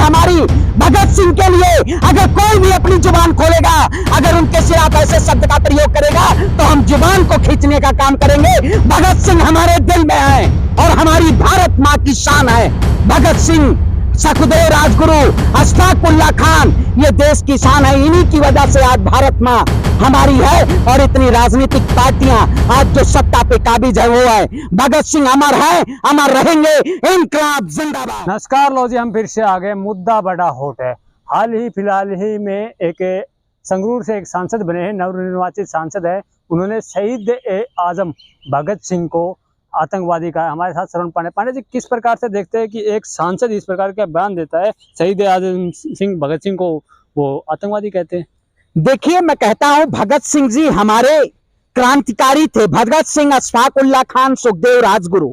हमारी भगत सिंह के लिए अगर कोई भी अपनी जुबान खोलेगा, अगर उनके खिलाफ ऐसे शब्द का प्रयोग करेगा तो हम जुबान को खींचने का काम करेंगे। भगत सिंह हमारे दिल में है और हमारी भारत मां की शान है। भगत सिंह, सुखदेव राजगुरु, अशफाक उल्लाह खान, ये देश की शान है। इन्हीं की वजह से आज भारत मां हमारी है और इतनी राजनीतिक पार्टियां आज जो सत्ता पे काबिज है वो है। भगत सिंह अमर है, अमर रहेंगे। इनकलाब जिंदाबाद। नमस्कार लो जी, हम फिर से आ गए। मुद्दा बड़ा हॉट है। फिलहाल ही में एक संगरूर से एक सांसद बने हैं, नवनिर्वाचित सांसद है। उन्होंने शहीद ए आजम भगत सिंह को आतंकवादी कहा। हमारे साथ श्रवण पांडे जी, किस प्रकार से देखते हैं कि एक सांसद इस प्रकार का बयान देता है, शहीद ए आजम सिंह भगत सिंह को वो आतंकवादी कहते हैं? देखिए, मैं कहता हूं भगत सिंह जी हमारे क्रांतिकारी थे। भगत सिंह, अशफाक उल्लाह खान, सुखदेव राजगुरु,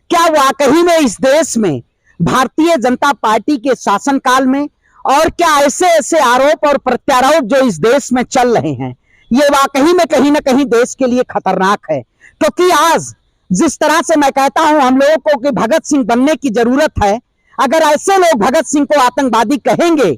क्या वाकई में इस देश में भारतीय जनता पार्टी के शासनकाल में और क्या ऐसे ऐसे आरोप और प्रत्यारोप जो इस देश में चल रहे हैं, ये वाकई में कहीं ना कहीं देश के लिए खतरनाक है। क्योंकि आज जिस तरह से मैं कहता हूं हम लोगों को कि भगत सिंह बनने की जरूरत है, अगर ऐसे लोग भगत सिंह को आतंकवादी कहेंगे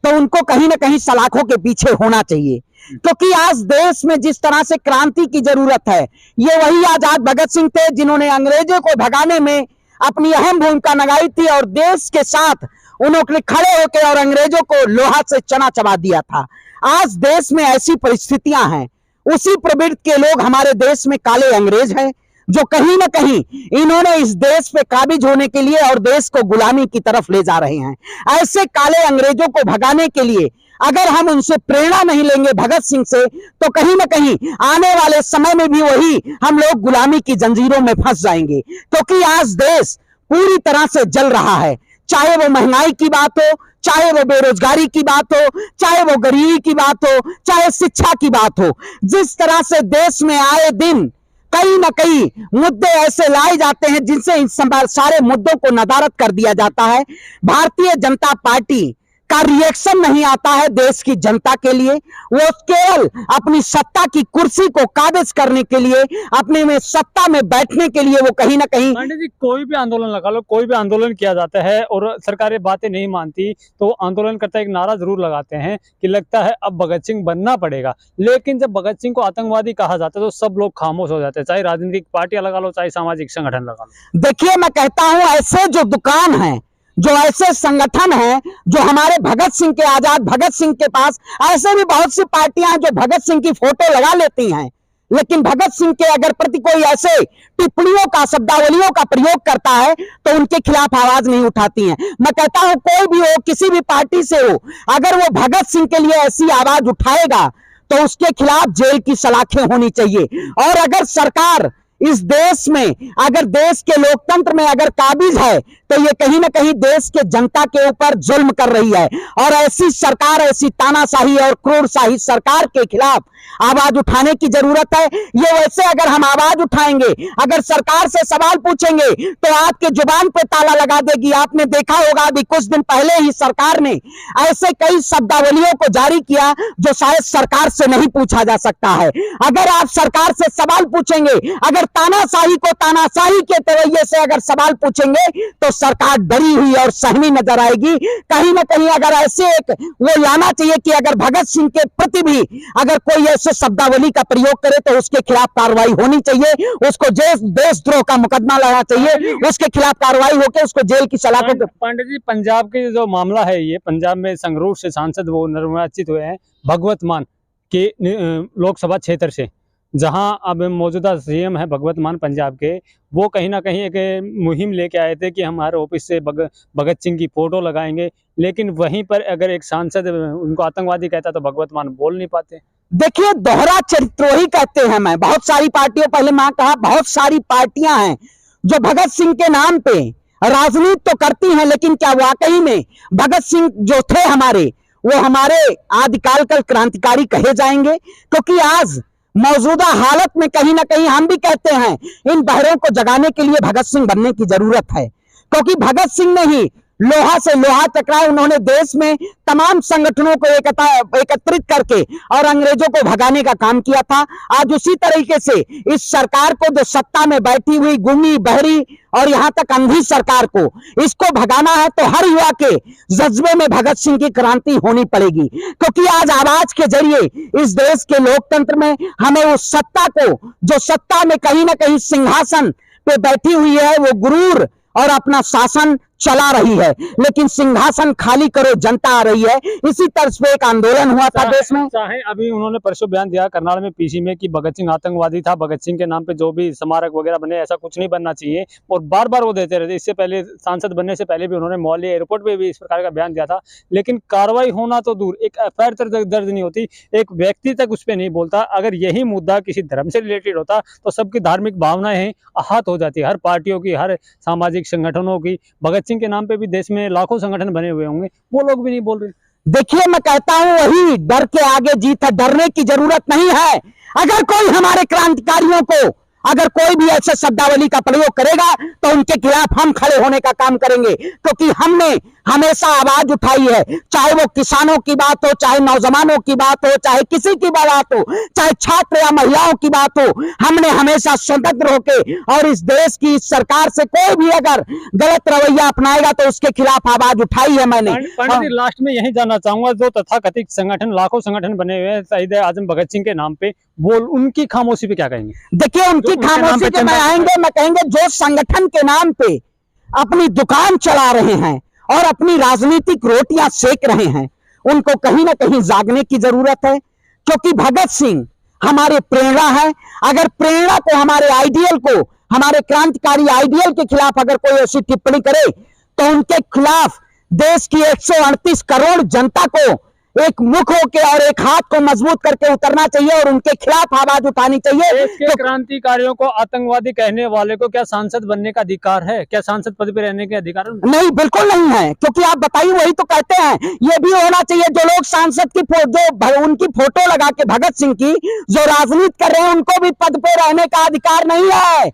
तो उनको कहीं ना कहीं सलाखों के पीछे होना चाहिए। क्योंकि आज देश में जिस तरह से क्रांति की जरूरत है, ये वही आजाद भगत सिंह थे जिन्होंने अंग्रेजों को भगाने में अपनी अहम भूमिका निभाई थी और देश के साथ उन्होंने खड़े होकर और अंग्रेजों को लोहा से चना चबा दिया था। आज देश में ऐसी परिस्थितियां हैं, उसी प्रवृत्ति के लोग हमारे देश में काले अंग्रेज हैं जो कहीं ना कहीं इन्होंने इस देश पे काबिज होने के लिए और देश को गुलामी की तरफ ले जा रहे हैं। ऐसे काले अंग्रेजों को भगाने के लिए अगर हम उनसे प्रेरणा नहीं लेंगे भगत सिंह से, तो कहीं ना कहीं आने वाले समय में भी वही हम लोग गुलामी की जंजीरों में फंस जाएंगे। क्योंकि आज देश पूरी तरह से जल रहा है, चाहे वो महंगाई की बात हो, चाहे वो बेरोजगारी की बात हो, चाहे वो गरीबी की बात हो, चाहे शिक्षा की बात हो। जिस तरह से देश में आए दिन कई न कई मुद्दे ऐसे लाए जाते हैं जिनसे इन सारे मुद्दों को नदारद कर दिया जाता है। भारतीय जनता पार्टी का रिएक्शन नहीं आता है देश की जनता के लिए। वो केवल अपनी सत्ता की कुर्सी को काबिज करने के लिए, अपने में सत्ता में बैठने के लिए वो कहीं ना कहीं। पांडे जी, कोई भी आंदोलन लगा लो, कोई भी आंदोलन किया जाता है और सरकारें बातें नहीं मानती तो आंदोलन करता एक नारा जरूर लगाते हैं कि लगता है अब भगत सिंह बनना पड़ेगा। लेकिन जब भगत सिंह को आतंकवादी कहा जाता है तो सब लोग खामोश हो जाते हैं, चाहे राजनीतिक पार्टियां लगा लो, चाहे सामाजिक संगठन लगा लो। देखिए, मैं कहता हूं ऐसे जो दुकान है, जो ऐसे संगठन हैं जो हमारे भगत सिंह के, आजाद भगत सिंह के पास ऐसे भी बहुत सी पार्टियां हैं जो भगत सिंह की फोटो लगा लेती हैं, लेकिन भगत सिंह के अगर प्रति कोई ऐसे टिप्पणियों का, शब्दावलियों का प्रयोग करता है तो उनके खिलाफ आवाज नहीं उठाती हैं। मैं कहता हूं कोई भी हो, किसी भी पार्टी से हो, अगर वो भगत सिंह के लिए ऐसी आवाज उठाएगा तो उसके खिलाफ जेल की सलाखें होनी चाहिए। और अगर सरकार इस देश में, अगर देश के लोकतंत्र में अगर काबिज है तो ये कहीं ना कहीं देश के जनता के ऊपर जुल्म कर रही है। और ऐसी सरकार, ऐसी तानाशाही और क्रूरशाही सरकार के खिलाफ आवाज उठाने की जरूरत है। ये वैसे अगर हम आवाज उठाएंगे, अगर सरकार से सवाल पूछेंगे तो आपके जुबान पे ताला लगा देगी। आपने देखा होगा अभी कुछ दिन पहले ही सरकार ने ऐसे कई शब्दावलियों को जारी किया जो शायद सरकार से नहीं पूछा जा सकता है। अगर आप सरकार से सवाल पूछेंगे, अगर तानाशाही को तानाशाही के रवैये से अगर सवाल पूछेंगे तो सरकार डरी हुई और सहमी नजर आएगी। कहीं ना कहीं अगर ऐसे एक वो लाना चाहिए कि अगर भगत सिंह के प्रति भी अगर कोई ऐसे शब्दावली का प्रयोग करे तो उसके खिलाफ कार्रवाई होनी चाहिए, उसको देशद्रोह का मुकदमा लगाना चाहिए, उसके खिलाफ कार्रवाई होकर उसको जेल की सलाखों। पांडे जी, पंजाब के जो मामला है, ये पंजाब में संगरूर से सांसद वो निर्वाचित हुए हैं भगवत मान के लोकसभा क्षेत्र से, जहां अब मौजूदा सीएम है भगवत मान पंजाब के। वो कहीं ना कहीं एक मुहिम लेके आए थे कि हमारे ऑफिस से भगत सिंह की फोटो लगाएंगे, लेकिन वहीं पर अगर एक सांसद उनको आतंकवादी कहता तो भगवत मान बोल नहीं पाते। देखिए, दोहरा चरित्रद्रोही कहते हैं। मैं बहुत सारी पार्टियों, पहले मैं कहा बहुत सारी पार्टियां हैं जो भगत सिंह के नाम पे राजनीति तो करती हैं, लेकिन क्या वाकई में भगत सिंह जो थे हमारे, वो हमारे आदिकाल का क्रांतिकारी कहे जाएंगे? क्योंकि आज मौजूदा हालत में कहीं ना कहीं हम भी कहते हैं इन बहरों को जगाने के लिए भगत सिंह बनने की जरूरत है। क्योंकि भगत सिंह ने ही लोहा से लोहा टकराए। उन्होंने देश में तमाम संगठनों को एकत्रित करके और अंग्रेजों को भगाने का काम किया था। आज उसी तरीके से इस सरकार को, जो सत्ता में बैठी हुई गूंगी बहरी और यहां तक अंधी सरकार को, इसको भगाना है तो हर युवा के जज्बे में भगत सिंह की क्रांति होनी पड़ेगी। क्योंकि आज आवाज के जरिए इस देश के लोकतंत्र में हमें उस सत्ता को, जो सत्ता में कहीं ना कहीं सिंहासन पे बैठी हुई है, वो गुरूर और अपना शासन चला रही है, लेकिन सिंहासन खाली करो जनता आ रही है। इसी तरह पे एक आंदोलन हुआ था देश में। चाहे अभी उन्होंने परसों बयान दिया करनाल में पीसी में कि भगत सिंह आतंकवादी था, भगत सिंह के नाम पे जो भी स्मारक वगैरह बने, ऐसा कुछ नहीं बनना चाहिए, और बार बार वो देते रहते। इससे पहले सांसद बनने से पहले भी उन्होंने मोहाली एयरपोर्ट पे भी इस प्रकार का बयान दिया था, लेकिन कार्रवाई होना तो दूर, एक एफआईआर तक दर्ज नहीं होती, एक व्यक्ति तक उस पर नहीं बोलता। अगर यही मुद्दा किसी धर्म से रिलेटेड होता तो सबकी धार्मिक भावनाएं आहत हो जाती, हर पार्टियों की, हर सामाजिक संगठनों की। भगत सिंह के नाम पे भी देश में लाखों संगठन बने हुए होंगे, वो लोग भी नहीं बोल रहे। देखिए, मैं कहता हूं वही डर के आगे जीत है, डरने की जरूरत नहीं है। अगर कोई हमारे क्रांतिकारियों को, अगर कोई भी ऐसे शब्दावली का प्रयोग करेगा तो उनके खिलाफ हम खड़े होने का काम करेंगे, क्योंकि हमने हमेशा आवाज उठाई है। चाहे वो किसानों की बात हो, चाहे नौजवानों की बात हो, चाहे किसी की बात हो, चाहे छात्र या महिलाओं की बात हो, हमने हमेशा स्वतंत्र होके और इस देश की इस सरकार से कोई भी अगर गलत रवैया अपनाएगा तो उसके खिलाफ आवाज उठाई है मैंने। पंडित जी, लास्ट में यही जानना चाहूंगा, जो तथाकथित संगठन, लाखों संगठन बने हुए हैं शहीद आजम भगत सिंह के नाम पे, वो उनकी खामोशी पे क्या कहेंगे? देखिए, उनकी खामोशी पे मैं कहेंगे जो संगठन के नाम पे अपनी दुकान चला रहे हैं और अपनी राजनीतिक रोटियां सेक रहे हैं, उनको कहीं ना कहीं जागने की जरूरत है। क्योंकि भगत सिंह हमारे प्रेरणा है। अगर प्रेरणा को, हमारे आइडियल को, हमारे क्रांतिकारी आइडियल के खिलाफ अगर कोई ऐसी टिप्पणी करे तो उनके खिलाफ देश की 138 करोड़ जनता को एक मुख होके और एक हाथ को मजबूत करके उतरना चाहिए और उनके खिलाफ आवाज उठानी चाहिए। देश के क्रांतिकारियों को आतंकवादी कहने वाले को क्या सांसद बनने का अधिकार है? क्या सांसद पद पे रहने के अधिकार है? नहीं, बिल्कुल नहीं है। क्योंकि आप बताइए, वही तो कहते हैं, ये भी होना चाहिए जो लोग सांसद की जो उनकी फोटो लगा के भगत सिंह की जो राजनीति कर रहे हैं, उनको भी पद पे रहने का अधिकार नहीं है।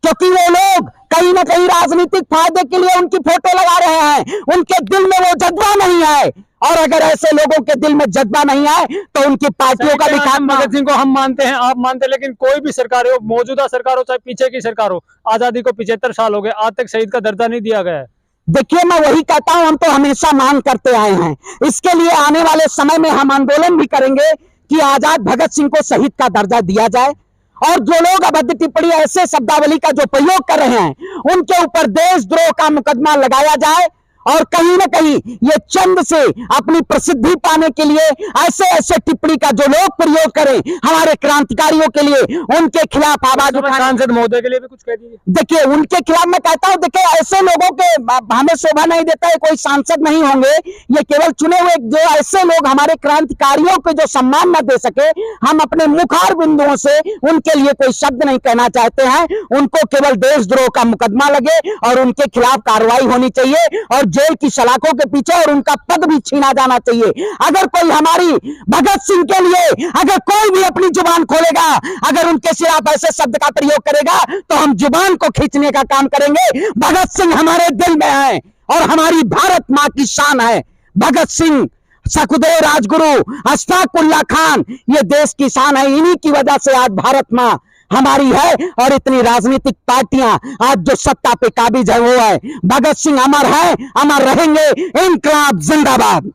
क्योंकि वो लोग कहीं ना कहीं राजनीतिक फायदे के लिए उनकी फोटो लगा रहे हैं, उनके दिल में वो जज्बा नहीं है। और अगर ऐसे लोगों के दिल में जज्बा नहीं है तो उनकी पार्टियों का भी काम। भगत सिंह को हम मानते हैं, आप मानते हैं, लेकिन कोई भी सरकार हो, मौजूदा सरकार हो चाहे पीछे की सरकार हो, आजादी को 75 साल हो गए, आज तक शहीद का दर्जा नहीं दिया गया है। देखिए, मैं वही कहता हूं, हम तो हमेशा मांग करते आए हैं। इसके लिए आने वाले समय में हम आंदोलन भी करेंगे कि आजाद भगत सिंह को शहीद का दर्जा दिया जाए। और जो लोग अभद्र टिप्पणी, ऐसे शब्दावली का जो प्रयोग कर रहे हैं, उनके ऊपर देशद्रोह का मुकदमा लगाया जाए। और कहीं ना कहीं ये चंद से अपनी प्रसिद्धि पाने के लिए ऐसे ऐसे टिप्पणी का जो लोग प्रयोग करें हमारे क्रांतिकारियों के लिए, उनके खिलाफ आवाज उठाएं। सांसद महोदय के लिए भी कुछ कह दीजिए। देखिए, उनके खिलाफ मैं कहता हूं, देखिए, ऐसे लोगों के हमें शोभा नहीं देता है, कोई सांसद नहीं होंगे। ये केवल चुने हुए जो ऐसे लोग हमारे क्रांतिकारियों को जो सम्मान न दे सके, हम अपने मुखार बिंदुओं से उनके लिए कोई शब्द नहीं कहना चाहते हैं। उनको केवल देशद्रोह का मुकदमा लगे और उनके खिलाफ कार्रवाई होनी चाहिए और जेल की सलाखों के पीछे और उनका पद भी छीना जाना चाहिए। अगर कोई हमारी भगत सिंह के लिए अगर कोई भी अपनी जुबान खोलेगा, अगर उनके खिलाफ ऐसे शब्द का प्रयोग करेगा तो हम जुबान को खींचने का काम करेंगे। भगत सिंह हमारे दिल में है और हमारी भारत मां की शान है। भगत सिंह, सुखदेव राजगुरु, अशफाक उल्लाह खान, ये देश की शान है। इन्हीं की वजह से आज भारत मां हमारी है और इतनी राजनीतिक पार्टियां आज जो सत्ता पे काबिज है वो है। भगत सिंह अमर है, अमर रहेंगे। इनकलाब जिंदाबाद।